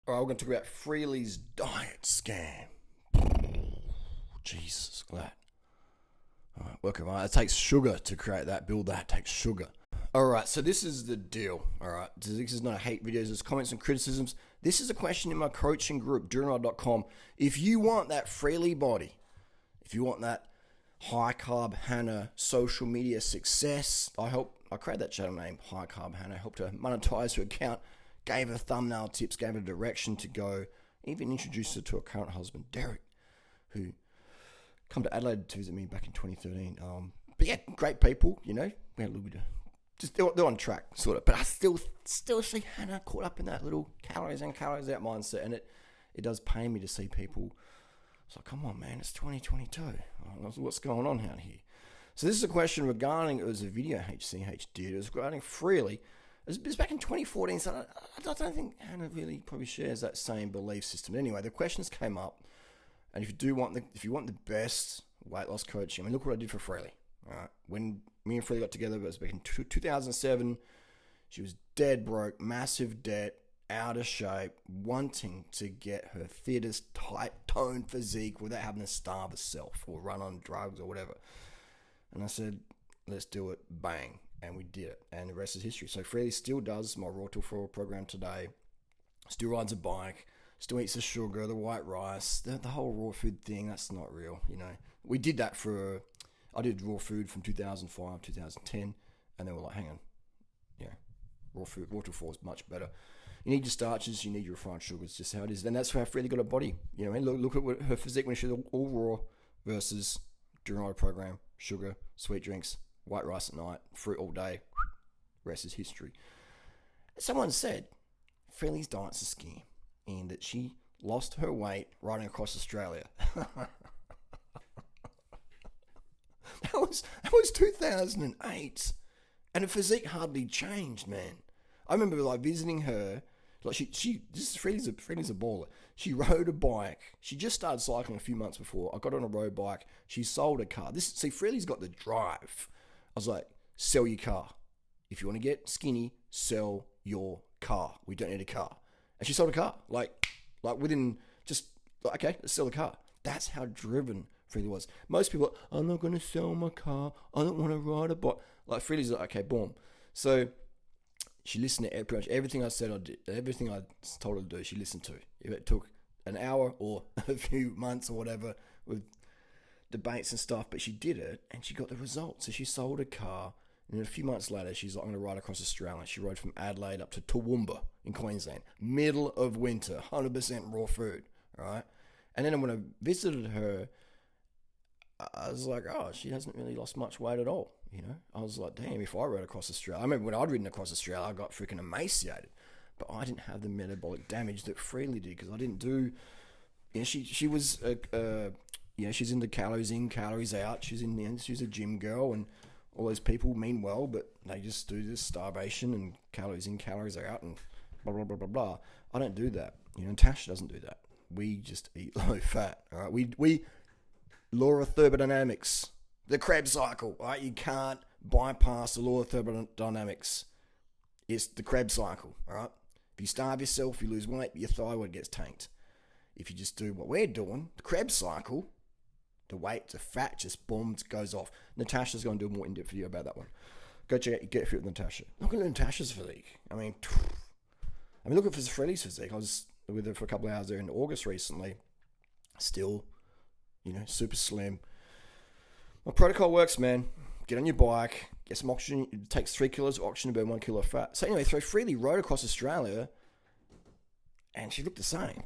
All right, we're going to talk about Freelee's diet scam. Jesus, look at that. All right, welcome. All right, it takes sugar to create that, build that. It takes sugar. All right, so this is the deal. All right, this is not a hate videos. It's comments and criticisms. This is a question in my coaching group, Durianrider.com. If you want that Freelee body, if you want that high carb Hannah social media success, I created that channel name, High Carb Hannah. Helped her monetize her account, gave her thumbnail tips, gave her direction to go, even introduced her to her current husband, Derek, who come to Adelaide to visit me back in 2013. But yeah, great people, you know. We had a little bit of, just they're on track, sort of. But I still see Hannah caught up in that little calories in, calories out mindset, and it does pain me to see people. It's like, come on, man, it's 2022. What's going on out here? So this is a question regarding, it was a video HCH did. It was regarding Freelee. It was back in 2014, so I don't think Hannah really probably shares that same belief system. Anyway, the questions came up, and if you want the best weight loss coaching, I mean, look what I did for Freelee. All right, when me and Freelee got together, it was back in 2007. She was dead broke, massive debt, out of shape, wanting to get her fittest, tight-toned physique without having to starve herself or run on drugs or whatever. And I said, let's do it. Bang. And we did it. And the rest is history. So Freelee still does my Raw to Full program today. Still rides a bike. Still eats the sugar, the white rice, the whole raw food thing. That's not real, you know. We did that I did raw food from 2005, 2010. And then we're like, hang on. Yeah, raw food, Raw to Full is much better. You need your starches, you need your refined sugars, just how it is. And that's how Freelee got a body. You know, look at what her physique when she was all raw versus Durianrider program, sugar, sweet drinks, white rice at night, fruit all day. Rest is history. Someone said Freelee's diet's a scam and that she lost her weight riding across Australia. That was 2008, and her physique hardly changed, man. I remember like visiting her. Like Freelee's a baller. She rode a bike. She just started cycling a few months before. I got on a road bike. She sold a car. Freelee's got the drive. I was like, sell your car. If you want to get skinny, sell your car. We don't need a car. And she sold a car. Like within just, okay, let's sell the car. That's how driven Freelee was. Most people are, I'm not going to sell my car. I don't want to ride a bike. Like Freelee's like, okay, boom. So she listened to pretty much everything I said I did. Everything I told her to do, she listened to. If it took an hour or a few months or whatever with debates and stuff, but she did it and she got the results. So she sold a car, and then a few months later, she's like, I'm going to ride across Australia. She rode from Adelaide up to Toowoomba in Queensland, middle of winter, 100% raw food, right? And then when I visited her, I was like, oh, she hasn't really lost much weight at all, you know? I was like, damn, if I rode across Australia, I remember when I'd ridden across Australia, I got freaking emaciated, but I didn't have the metabolic damage that Freelee did because I didn't do, you know, she was, you know, she's into calories in, calories out. She's a gym girl, and all those people mean well, but they just do this starvation and calories in, calories out, and blah, blah, blah, blah, blah. I don't do that. You know, Natasha doesn't do that. We just eat low fat, all right? We law of thermodynamics, the Krebs cycle, right? You can't bypass the law of thermodynamics. It's the Krebs cycle, all right? If you starve yourself, you lose weight, your thyroid gets tanked. If you just do what we're doing, the Krebs cycle, the weight, the fat just bombs, goes off. Natasha's going to do a more in-depth video about that one. Go check it, get fit with Natasha. Look at Natasha's physique. I mean, look at Freelee's physique. I was with her for a couple of hours there in August recently. Still, you know, super slim. My protocol works, man. Get on your bike, get some oxygen. It takes 3 kilos of oxygen to burn 1 kilo of fat. So anyway, Freelee rode across Australia, and she looked the same.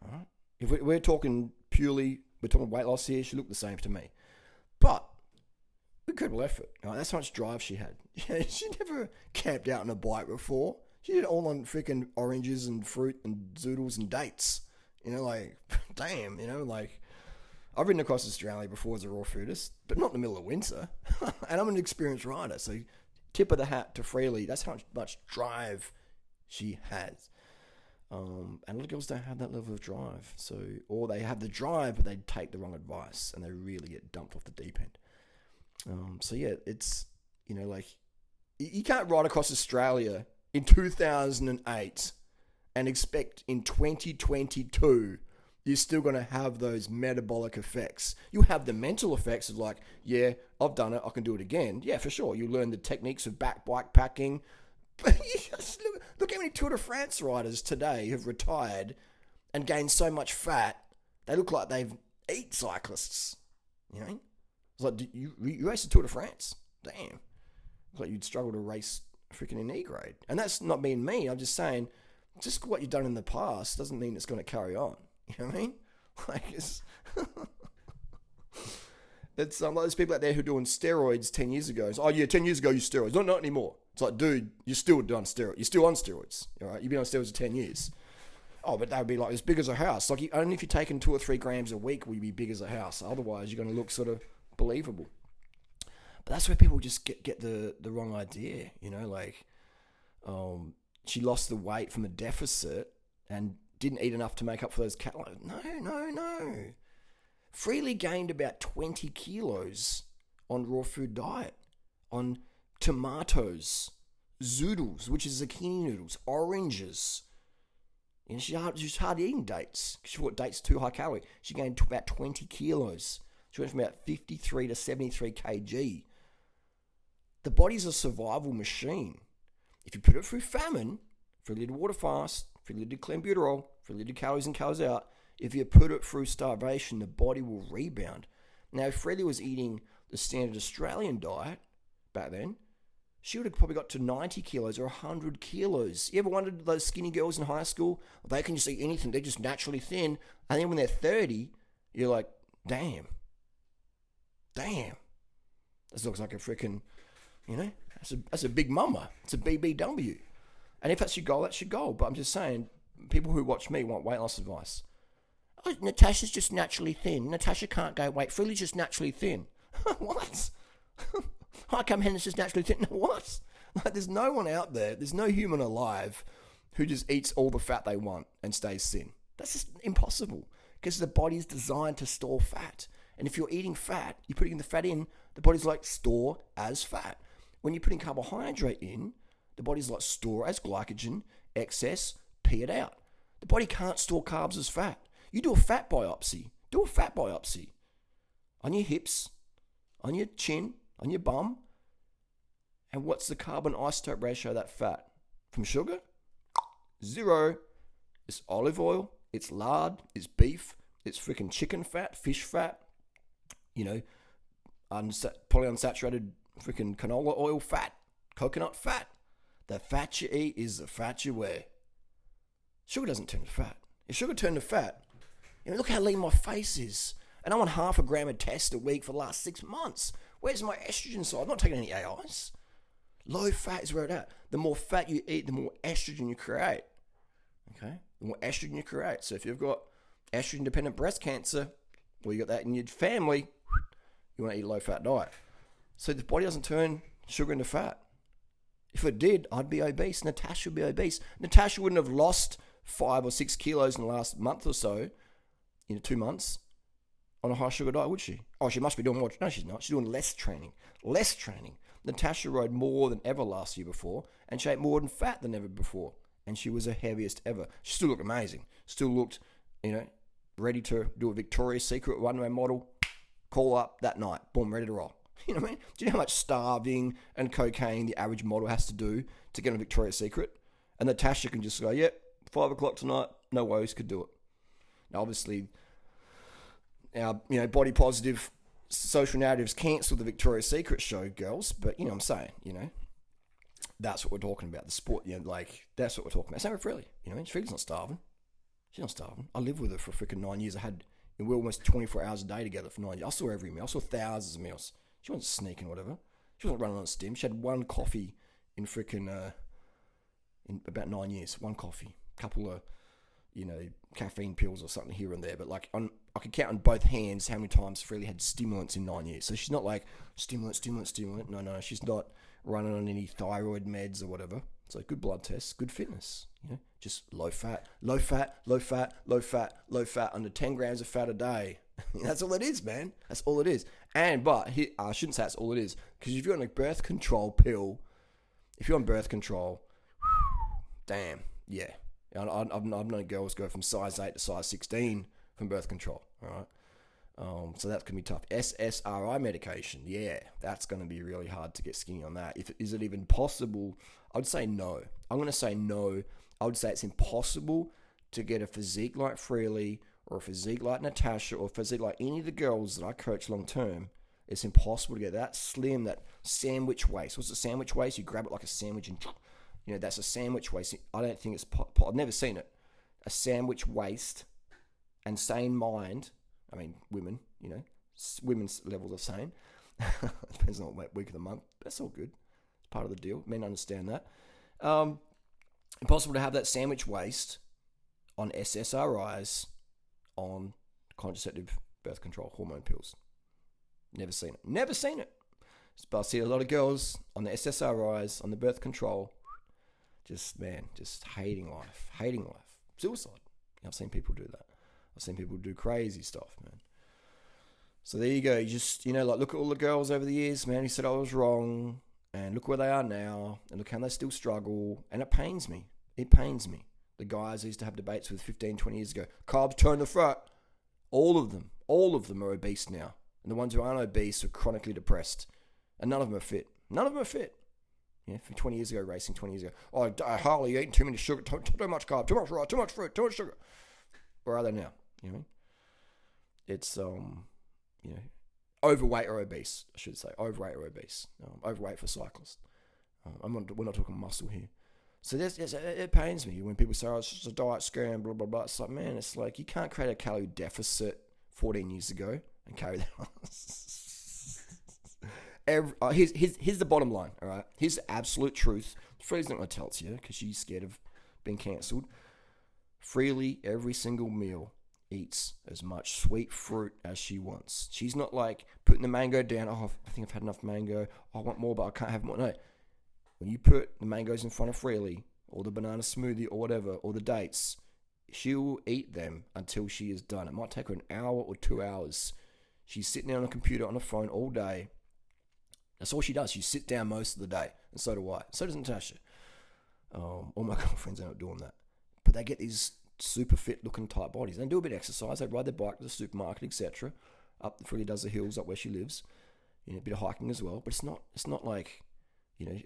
All right? If we're talking purely, we're talking weight loss here, she looked the same to me. But incredible effort. All right? That's how much drive she had. She never camped out on a bike before. She did it all on freaking oranges and fruit and zoodles and dates. You know, like, damn, you know, like, I've ridden across Australia before as a raw foodist, but not in the middle of winter. And I'm an experienced rider, so tip of the hat to Freelee. That's how much drive she has. And a lot of girls don't have that level of drive. So, or they have the drive, but they take the wrong advice and they really get dumped off the deep end. So yeah, it's, you know, like, you can't ride across Australia in 2008 and expect in 2022 you're still going to have those metabolic effects. You have the mental effects of like, yeah, I've done it, I can do it again. Yeah, for sure. You learn the techniques of bike packing. But look how many Tour de France riders today have retired and gained so much fat, they look like they've eaten cyclists. You know? It's like, you race the Tour de France? Damn. It's like you'd struggle to race freaking an E grade. And that's not being mean. I'm just saying, just what you've done in the past doesn't mean it's going to carry on. You know what I mean? Like, it's like those people out there who are doing steroids 10 years ago. It's, oh, yeah, 10 years ago you steroids. Not anymore. It's like, dude, you're still doing steroids. You're still on steroids. All right? You've been on steroids for 10 years. Oh, but that would be like as big as a house. Like, only if you're taking 2 or 3 grams a week will you be big as a house. Otherwise, you're going to look sort of believable. But that's where people just get the wrong idea. You know, like, she lost the weight from a deficit and didn't eat enough to make up for those calories. No. Freelee gained about 20 kilos on raw food diet, on tomatoes, zoodles, which is zucchini noodles, oranges. And she's hardly eating dates because she thought dates too high calorie. She gained about 20 kilos. She went from about 53 to 73 kg. The body's a survival machine. If you put it through famine, Freelee did water fast, Freelee did clenbuterol, Freelee did calories in, calories out. If you put it through starvation, the body will rebound. Now, if Freelee was eating the standard Australian diet back then, she would have probably got to 90 kilos or 100 kilos. You ever wondered those skinny girls in high school? They can just eat anything. They're just naturally thin. And then when they're 30, you're like, damn. This looks like a freaking, you know, that's a big mama. It's a BBW. And if that's your goal, that's your goal. But I'm just saying, people who watch me want weight loss advice. Oh, Natasha's just naturally thin. Natasha can't gain weight. Freelee's just naturally thin. What? Hi, Cam Hender's just naturally thin. What? Like, there's no one out there, there's no human alive who just eats all the fat they want and stays thin. That's just impossible because the body's designed to store fat. And if you're eating fat, you're putting the fat in, the body's like store as fat. When you're putting carbohydrate in, the body's like store as glycogen, excess, pee it out. The body can't store carbs as fat. You do a fat biopsy. Do a fat biopsy. On your hips, on your chin, on your bum. And what's the carbon isotope ratio of that fat? From sugar? 0. It's olive oil, it's lard, it's beef, it's freaking chicken fat, fish fat, you know, polyunsaturated freaking canola oil fat, coconut fat. The fat you eat is the fat you wear. Sugar doesn't turn to fat. If sugar turned to fat, you know, look how lean my face is. And I'm on 0.5 gram of test a week for the last 6 months. Where's my estrogen side? I'm not taking any AIs. Low fat is where it's at. The more fat you eat, the more estrogen you create. Okay? The more estrogen you create. So if you've got estrogen-dependent breast cancer, or you got that in your family, you want to eat a low-fat diet. So the body doesn't turn sugar into fat. If it did, I'd be obese. Natasha would be obese. Natasha wouldn't have lost 5 or 6 kilos in the last month or so, 2 months, on a high sugar diet, would she? Oh, she must be doing more. No, she's not. She's doing less training. Less training. Natasha rode more than ever last year before, and she ate more than fat than ever before. And she was the heaviest ever. She still looked amazing. Still looked, ready to do a Victoria's Secret runway model. Call up that night. Boom, ready to roll. You know what I mean? Do you know how much starving and cocaine the average model has to do to get on Victoria's Secret? And Natasha can just go, yep, 5 o'clock tonight, no worries, could do it. Now, obviously, our body positive social narratives cancel the Victoria's Secret show, girls. But you know what I'm saying, that's what we're talking about. The sport, that's what we're talking about. Same with Freelee. Freelee's not starving. She's not starving. I lived with her for freaking 9 years. We were almost 24 hours a day together for 9 years. I saw every meal. I saw thousands of meals. She wasn't sneaking or whatever. She wasn't running on stim. She had one coffee in freaking in about 9 years. One coffee, couple of caffeine pills or something here and there. But I could count on both hands how many times Freelee had stimulants in 9 years. So she's not like stimulant. No, she's not running on any thyroid meds or whatever. So good blood tests, good fitness. Just low fat, under 10 grams of fat a day. That's all it is, man. That's all it is. But I shouldn't say that's all it is, because if you're on a birth control pill, if you're on birth control, damn, yeah, I've known girls go from size 8 to size 16 from birth control, all right? So that's going to be tough. SSRI medication, yeah, that's going to be really hard to get skinny on that. Is it even possible? I would say no. I'm going to say no. I would say it's impossible to get a physique like Freelee or a physique like Natasha or a physique like any of the girls that I coach long term. It's impossible to get that slim, that sandwich waist. What's a sandwich waist? You grab it like a sandwich and, that's a sandwich waist. I don't think it's, I've never seen it. A sandwich waist and sane mind. I mean, women, women's levels of sane. Depends on what week of the month. That's all good. It's part of the deal. Men understand that. Impossible to have that sandwich waist on SSRIs, on contraceptive birth control hormone pills. Never seen it. Never seen it. But I see a lot of girls on the SSRIs, on the birth control, just hating life. Suicide. I've seen people do that. I've seen people do crazy stuff, man. So there you go. You just, look at all the girls over the years, man, who said I was wrong, and look where they are now, and look how they still struggle, and it pains me. It pains me. The guys I used to have debates with 15, 20 years ago, carbs turn the fat. All of them are obese now. And the ones who aren't obese are chronically depressed. And none of them are fit. From 20 years ago, racing 20 years ago. Oh, Harley, you're eating too many sugar, too much carb, too much rice, too much fruit, too much sugar. Where are they now? It's, overweight or obese, I should say. Overweight or obese. Overweight for cyclists. We're not talking muscle here. So it pains me when people say, oh, it's just a diet scam, blah, blah, blah. It's like, man, it's like you can't create a calorie deficit 14 years ago and carry that on. Here's the bottom line, all right? Here's the absolute truth. Freelee's not going to tell it to you because she's scared of being cancelled. Freelee, every single meal, eats as much sweet fruit as she wants. She's not like putting the mango down. Oh, I think I've had enough mango. I want more, but I can't have more. No. When you put the mangoes in front of Freelee, or the banana smoothie, or whatever, or the dates, she'll eat them until she is done. It might take her an hour or 2 hours. She's sitting there on a computer, on a phone all day. That's all she does. She sits down most of the day. And so do I. So does Natasha. All my girlfriends end up doing that. But they get these super fit looking type bodies. They do a bit of exercise. They ride their bike to the supermarket, etc. Freelee does the hills up where she lives. A bit of hiking as well. But it's not like,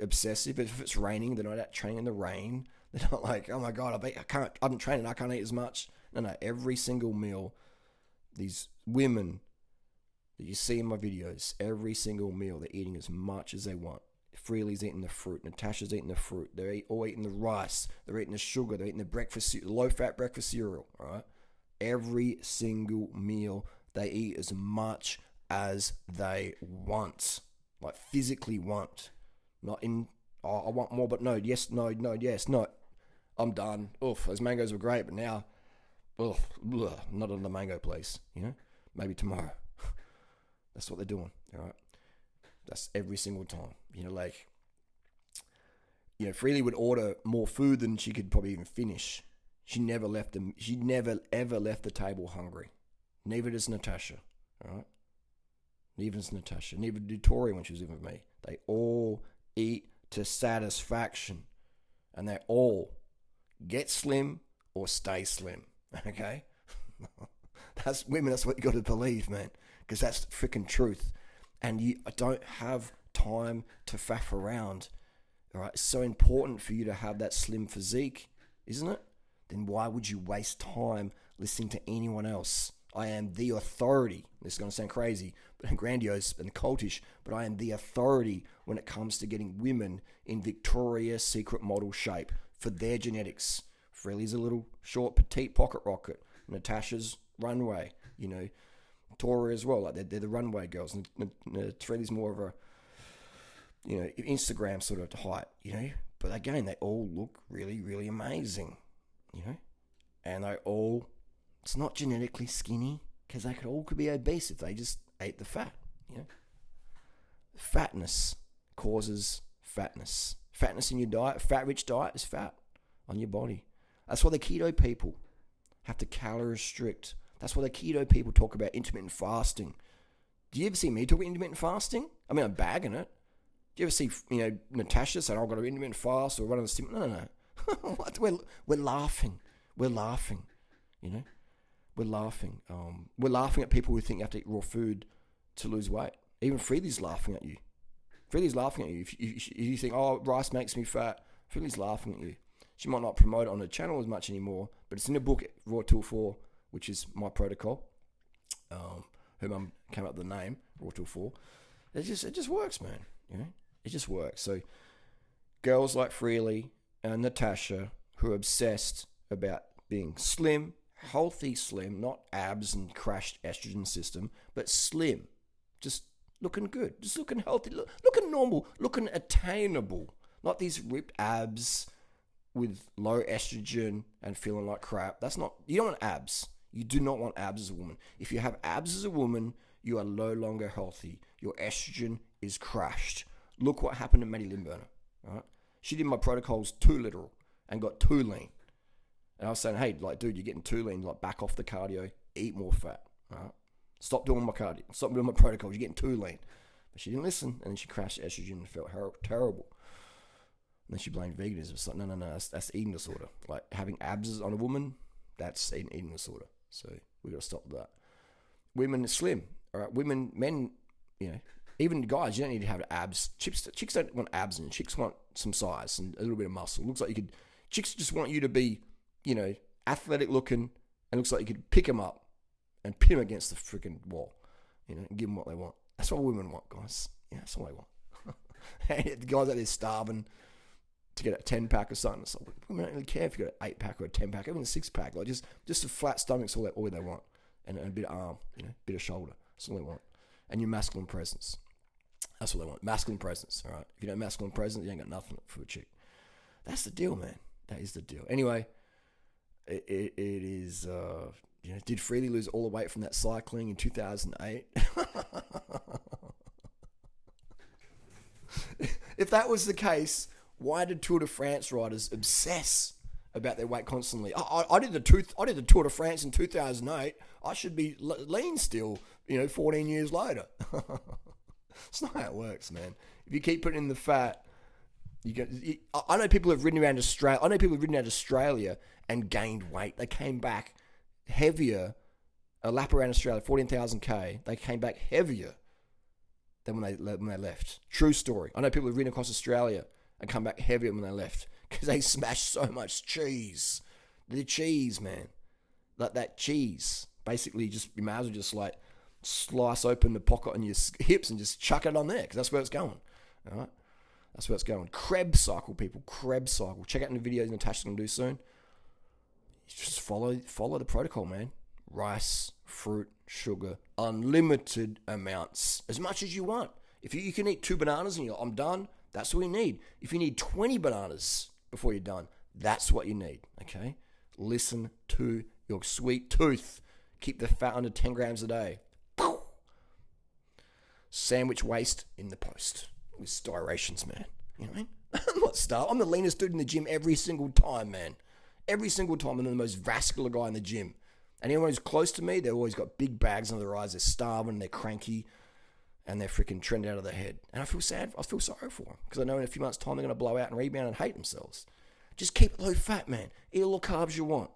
obsessive. If it's raining, they're not out training in the rain. They're not like, oh my God, I'm training, I can't eat as much. No, every single meal, these women that you see in my videos, every single meal, they're eating as much as they want. Freelee's eating the fruit. Natasha's eating the fruit. They're all eating the rice. They're eating the sugar. They're eating the low-fat breakfast cereal, all right? Every single meal, they eat as much as they want, like physically want. Not in, I want more, but no, yes, no, yes, no. I'm done. Oof, those mangoes were great, but now, not on the mango place, Maybe tomorrow. That's what they're doing, all right? That's every single time. Freelee would order more food than she could probably even finish. She never ever left the table hungry. Neither does Natasha, all right? Neither does Natasha. Neither did Tori when she was living with me. They all eat to satisfaction. And they all get slim or stay slim, okay? That's women, that's what you got to believe, man. Because that's the freaking truth. And you don't have time to faff around. All right, it's so important for you to have that slim physique, isn't it? Then why would you waste time listening to anyone else? I am the authority. This is going to sound crazy, but grandiose and cultish, but I am the authority when it comes to getting women in Victoria's Secret model shape for their genetics. Freelee's a little short, petite pocket rocket. Natasha's runway, Tori as well. Like they're the runway girls. And Freelee's more of a, Instagram sort of height, But again, they all look really, really amazing, And they all, it's not genetically skinny because they could be obese if they just ate the fat, Fatness causes fatness. Fatness in your diet, fat-rich diet is fat on your body. That's why the keto people have to calorie restrict. That's why the keto people talk about intermittent fasting. Do you ever see me talk about intermittent fasting? I'm bagging it. Do you ever see, Natasha saying, I've got to intermittent fast or run on the stimulant? No. What? We're laughing. We're laughing. You know, we're laughing. We're laughing at people who think you have to eat raw food to lose weight. Even Freelee's laughing at you. Freelee's laughing at you. If you think, oh, rice makes me fat, Freelee's laughing at you. She might not promote it on her channel as much anymore, but it's in the book, Raw Tool 4, which is my protocol. Her mum came up with the name, Raw Tool 4. It just works, man. You know, it just works. So girls like Freelee and Natasha, who are obsessed about being slim, healthy slim, not abs and crashed estrogen system, but slim, just looking good, just looking healthy, looking normal, looking attainable, not these ripped abs with low estrogen and feeling like crap. You don't want abs. You do not want abs as a woman. If you have abs as a woman, you are no longer healthy. Your estrogen is crashed. Look what happened to Maddie Limburner. Right? She did my protocols too literal and got too lean. And I was saying, hey, like, dude, you're getting too lean. Like, back off the cardio, eat more fat. Right? Stop doing my cardio. Stop doing my protocols. You're getting too lean. But she didn't listen, and then she crashed estrogen and felt terrible. And then she blamed veganism. It's like, no, that's eating disorder. Like, having abs on a woman, that's an eating disorder. So we got to stop that. Women are slim. All right, men, you know, even guys, you don't need to have abs. Chicks don't want abs, and chicks want some size and a little bit of muscle. Looks like chicks just want you to be, you know, athletic looking, and looks like you could pick them up and pin them against the freaking wall, you know, and give them what they want. That's what women want, guys. Yeah, that's what they want. The guys out there starving to get a 10-pack or something. So women don't really care if you got an 8-pack or a 10-pack, even a 6-pack. Like just a flat stomach's all they want, and a bit of arm, you know, a bit of shoulder. That's all they want. And your masculine presence. That's what they want. Masculine presence. All right. If you don't have masculine presence, you ain't got nothing for a chick. That's the deal, man. That is the deal. Anyway, it is. You know, did Freelee lose all the weight from that cycling in 2008? If that was the case, why did Tour de France riders obsess about their weight constantly? I did the Tour de France in 2008. I should be lean still, you know, 14 years later. It's not how it works, man. If you keep putting in the fat, I know people have ridden around Australia. I know people have ridden around Australia and gained weight. They came back heavier. A lap around Australia, 14,000 They came back heavier than when they left. True story. I know people have ridden across Australia and come back heavier when they left because they smashed so much cheese. The cheese, man. Like that cheese. Basically, you may as well just like slice open the pocket on your hips and just chuck it on there because that's where it's going. All right? That's where it's going. Krebs cycle, people. Krebs cycle. Check out the videos Natasha's going to do soon. Just follow the protocol, man. Rice, fruit, sugar, unlimited amounts. As much as you want. If you can eat 2 bananas and you're like, I'm done, that's what you need. If you need 20 bananas before you're done, that's what you need, okay? Listen to your sweet tooth. Keep the fat under 10 grams a day. Sandwich waste in the post with styrations, man. You know what I mean? I'm not starved. I'm the leanest dude in the gym every single time, man. Every single time. I'm the most vascular guy in the gym. And anyone who's close to me, they've always got big bags under their eyes. They're starving, they're cranky, and they're freaking trending out of their head. And I feel sad. I feel sorry for them because I know in a few months' time they're going to blow out and rebound and hate themselves. Just keep low fat, man. Eat all the carbs you want.